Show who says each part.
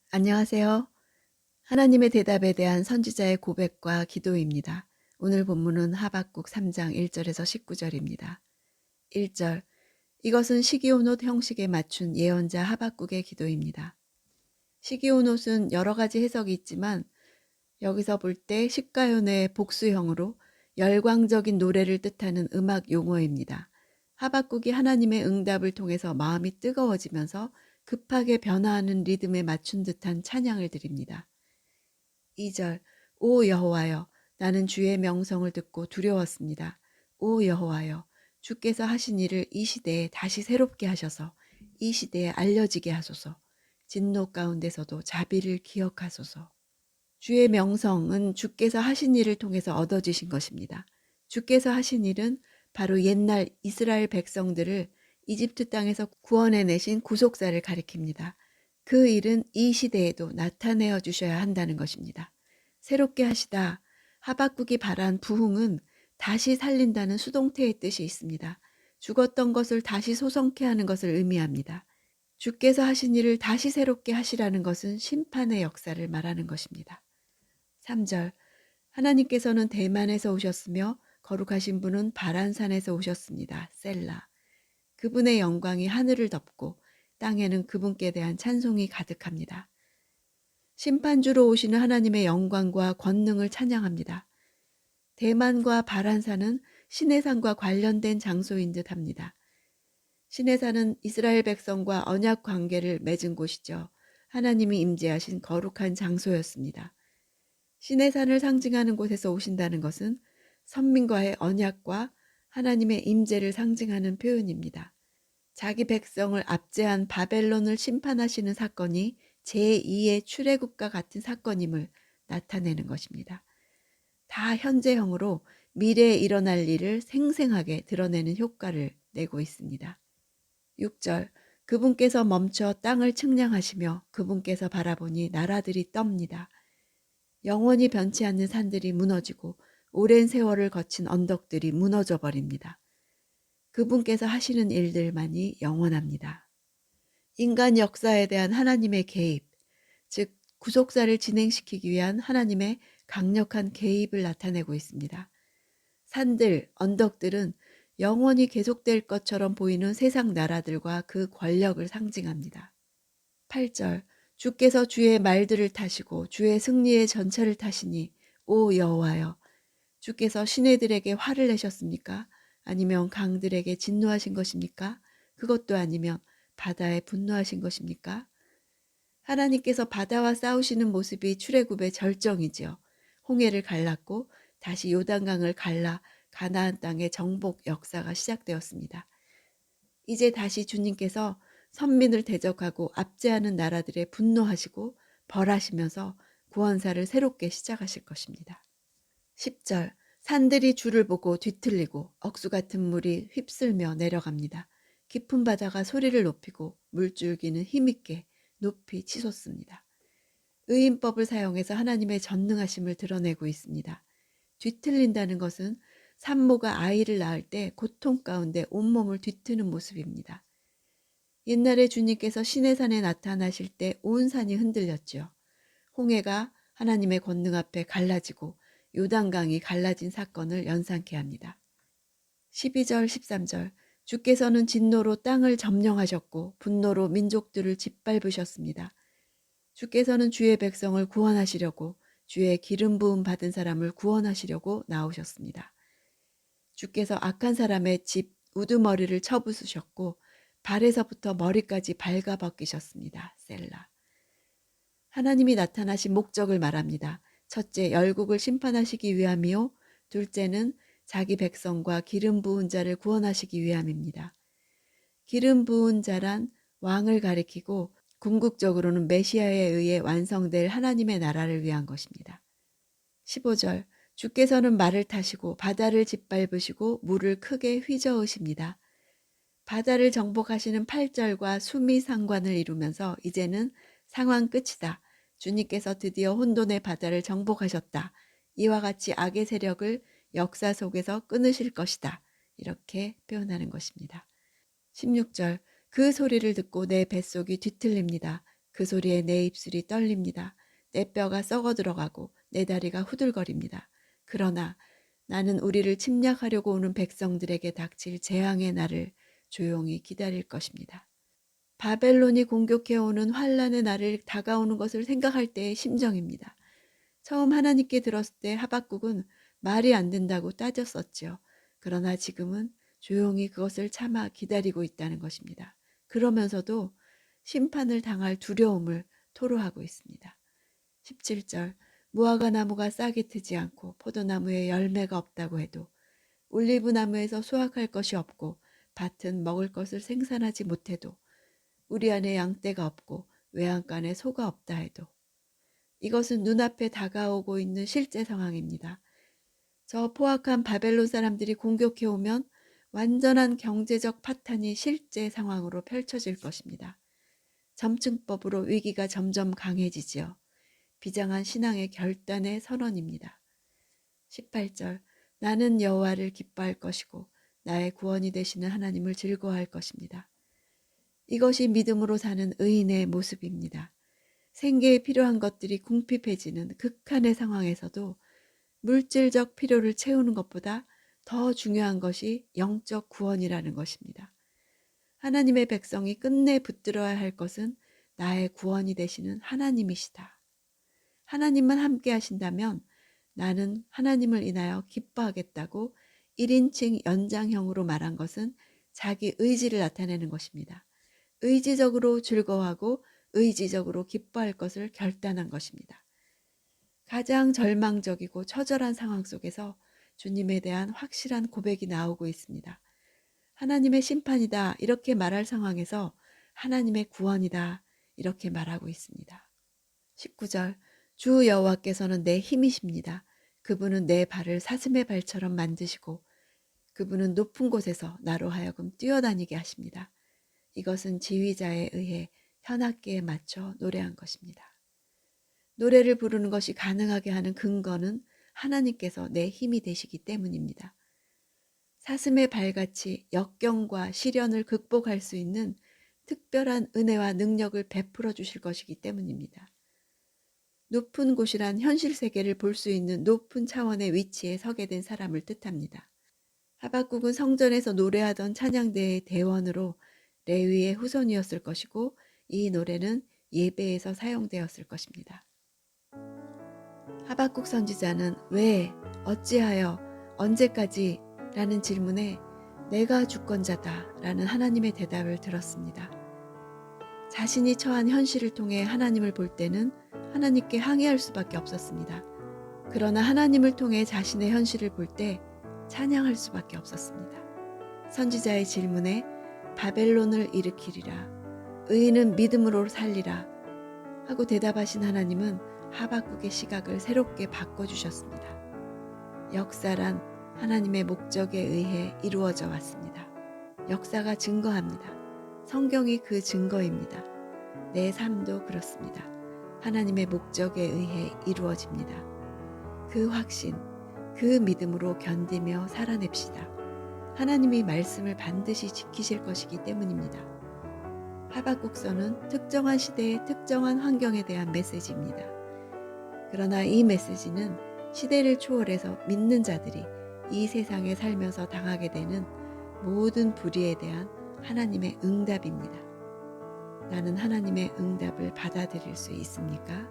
Speaker 1: 안녕하세요. 하나님의 대답에 대한 선지자의 고백과 기도입니다. 오늘 본문은 하박국 3장 1절에서 19절입니다. 1절. 이것은 시기온옷 형식에 맞춘 예언자 하박국의 기도입니다. 시기온옷은 여러 가지 해석이 있지만 여기서 볼 때 시가연의 복수형으로 열광적인 노래를 뜻하는 음악 용어입니다. 하박국이 하나님의 응답을 통해서 마음이 뜨거워지면서 급하게 변화하는 리듬에 맞춘 듯한 찬양을 드립니다. 2절. 오 여호와여, 나는 주의 명성을 듣고 두려웠습니다. 오 여호와여, 주께서 하신 일을 이 시대에 다시 새롭게 하셔서 이 시대에 알려지게 하소서. 진노 가운데서도 자비를 기억하소서. 주의 명성은 주께서 하신 일을 통해서 얻어지신 것입니다. 주께서 하신 일은 바로 옛날 이스라엘 백성들을 이집트 땅에서 구원해내신 구속사를 가리킵니다. 그 일은 이 시대에도 나타내어 주셔야 한다는 것입니다. 새롭게 하시다. 하박국이 바란 부흥은 다시 살린다는 수동태의 뜻이 있습니다. 죽었던 것을 다시 소성케 하는 것을 의미합니다. 주께서 하신 일을 다시 새롭게 하시라는 것은 심판의 역사를 말하는 것입니다. 3절. 하나님께서는 대만에서 오셨으며 거룩하신 분은 바란산에서 오셨습니다. 셀라. 그분의 영광이 하늘을 덮고 땅에는 그분께 대한 찬송이 가득합니다. 심판주로 오시는 하나님의 영광과 권능을 찬양합니다. 대만과 바란산은 시내산과 관련된 장소인 듯 합니다. 시내산은 이스라엘 백성과 언약 관계를 맺은 곳이죠. 하나님이 임재하신 거룩한 장소였습니다. 시내산을 상징하는 곳에서 오신다는 것은 선민과의 언약과 하나님의 임재를 상징하는 표현입니다. 자기 백성을 압제한 바벨론을 심판하시는 사건이 제2의 출애굽과 같은 사건임을 나타내는 것입니다. 다 현재형으로 미래에 일어날 일을 생생하게 드러내는 효과를 내고 있습니다. 6절. 그분께서 멈춰 땅을 측량하시며 그분께서 바라보니 나라들이 떱니다. 영원히 변치 않는 산들이 무너지고 오랜 세월을 거친 언덕들이 무너져 버립니다. 그분께서 하시는 일들만이 영원합니다. 인간 역사에 대한 하나님의 개입, 즉 구속사를 진행시키기 위한 하나님의 강력한 개입을 나타내고 있습니다. 산들, 언덕들은 영원히 계속될 것처럼 보이는 세상 나라들과 그 권력을 상징합니다. 8절. 주께서 주의 말들을 타시고 주의 승리의 전차를 타시니 오 여호와여, 주께서 시내들에게 화를 내셨습니까? 아니면 강들에게 진노하신 것입니까? 그것도 아니면 바다에 분노하신 것입니까? 하나님께서 바다와 싸우시는 모습이 출애굽의 절정이지요. 홍해를 갈랐고 다시 요단강을 갈라 가나안 땅의 정복 역사가 시작되었습니다. 이제 다시 주님께서 선민을 대적하고 압제하는 나라들에 분노하시고 벌하시면서 구원사를 새롭게 시작하실 것입니다. 10절. 산들이 주를 보고 뒤틀리고 억수 같은 물이 휩쓸며 내려갑니다. 깊은 바다가 소리를 높이고 물줄기는 힘있게 높이 치솟습니다. 의인법을 사용해서 하나님의 전능하심을 드러내고 있습니다. 뒤틀린다는 것은 산모가 아이를 낳을 때 고통 가운데 온몸을 뒤트는 모습입니다. 옛날에 주님께서 시내산에 나타나실 때 온 산이 흔들렸죠. 홍해가 하나님의 권능 앞에 갈라지고 요단강이 갈라진 사건을 연상케 합니다. 12절 13절. 주께서는 진노로 땅을 점령하셨고 분노로 민족들을 짓밟으셨습니다. 주께서는 주의 백성을 구원하시려고 주의 기름 부음 받은 사람을 구원하시려고 나오셨습니다. 주께서 악한 사람의 집 우두머리를 쳐부수셨고 발에서부터 머리까지 발가벗기셨습니다. 셀라. 하나님이 나타나신 목적을 말합니다. 첫째, 열국을 심판하시기 위함이요. 둘째는 자기 백성과 기름 부은 자를 구원하시기 위함입니다. 기름 부은 자란 왕을 가리키고 궁극적으로는 메시아에 의해 완성될 하나님의 나라를 위한 것입니다. 15절. 주께서는 말을 타시고 바다를 짓밟으시고 물을 크게 휘저으십니다. 바다를 정복하시는 8절과 수미 상관을 이루면서 이제는 상황 끝이다. 주님께서 드디어 혼돈의 바다를 정복하셨다. 이와 같이 악의 세력을 역사 속에서 끊으실 것이다. 이렇게 표현하는 것입니다. 16절. 그 소리를 듣고 내 뱃속이 뒤틀립니다. 그 소리에 내 입술이 떨립니다. 내 뼈가 썩어 들어가고 내 다리가 후들거립니다. 그러나 나는 우리를 침략하려고 오는 백성들에게 닥칠 재앙의 날을 조용히 기다릴 것입니다. 바벨론이 공격해오는 환란의 날을 다가오는 것을 생각할 때의 심정입니다. 처음 하나님께 들었을 때 하박국은 말이 안 된다고 따졌었죠. 그러나 지금은 조용히 그것을 참아 기다리고 있다는 것입니다. 그러면서도 심판을 당할 두려움을 토로하고 있습니다. 17절 무화과 나무가 싹이 트지 않고 포도나무에 열매가 없다고 해도 올리브 나무에서 수확할 것이 없고 밭은 먹을 것을 생산하지 못해도 우리 안에 양떼가 없고 외양간에 소가 없다 해도 이것은 눈앞에 다가오고 있는 실제 상황입니다. 저 포악한 바벨론 사람들이 공격해 오면 완전한 경제적 파탄이 실제 상황으로 펼쳐질 것입니다. 점층법으로 위기가 점점 강해지지요. 비장한 신앙의 결단의 선언입니다. 18절 나는 여호와를 기뻐할 것이고 나의 구원이 되시는 하나님을 즐거워할 것입니다. 이것이 믿음으로 사는 의인의 모습입니다. 생계에 필요한 것들이 궁핍해지는 극한의 상황에서도 물질적 필요를 채우는 것보다 더 중요한 것이 영적 구원이라는 것입니다. 하나님의 백성이 끝내 붙들어야 할 것은 나의 구원이 되시는 하나님이시다. 하나님만 함께 하신다면 나는 하나님을 인하여 기뻐하겠다고 1인칭 연장형으로 말한 것은 자기 의지를 나타내는 것입니다. 의지적으로 즐거워하고 의지적으로 기뻐할 것을 결단한 것입니다. 가장 절망적이고 처절한 상황 속에서 주님에 대한 확실한 고백이 나오고 있습니다. 하나님의 심판이다 이렇게 말할 상황에서 하나님의 구원이다 이렇게 말하고 있습니다. 19절 주 여호와께서는 내 힘이십니다. 그분은 내 발을 사슴의 발처럼 만드시고 그분은 높은 곳에서 나로 하여금 뛰어다니게 하십니다. 이것은 지휘자에 의해 현악기에 맞춰 노래한 것입니다. 노래를 부르는 것이 가능하게 하는 근거는 하나님께서 내 힘이 되시기 때문입니다. 사슴의 발같이 역경과 시련을 극복할 수 있는 특별한 은혜와 능력을 베풀어 주실 것이기 때문입니다. 높은 곳이란 현실 세계를 볼 수 있는 높은 차원의 위치에 서게 된 사람을 뜻합니다. 하박국은 성전에서 노래하던 찬양대의 대원으로 레위의 후손이었을 것이고 이 노래는 예배에서 사용되었을 것입니다. 하박국 선지자는 왜, 어찌하여, 언제까지? 라는 질문에 내가 주권자다 라는 하나님의 대답을 들었습니다. 자신이 처한 현실을 통해 하나님을 볼 때는 하나님께 항의할 수밖에 없었습니다. 그러나 하나님을 통해 자신의 현실을 볼 때 찬양할 수밖에 없었습니다. 선지자의 질문에 바벨론을 일으키리라, 의인은 믿음으로 살리라 하고 대답하신 하나님은 하박국의 시각을 새롭게 바꿔주셨습니다. 역사란 하나님의 목적에 의해 이루어져 왔습니다. 역사가 증거합니다. 성경이 그 증거입니다. 내 삶도 그렇습니다. 하나님의 목적에 의해 이루어집니다. 그 확신, 그 믿음으로 견디며 살아냅시다. 하나님이 말씀을 반드시 지키실 것이기 때문입니다. 하박국서는 특정한 시대의 특정한 환경에 대한 메시지입니다. 그러나 이 메시지는 시대를 초월해서 믿는 자들이 이 세상에 살면서 당하게 되는 모든 불의에 대한 하나님의 응답입니다. 나는 하나님의 응답을 받아들일 수 있습니까?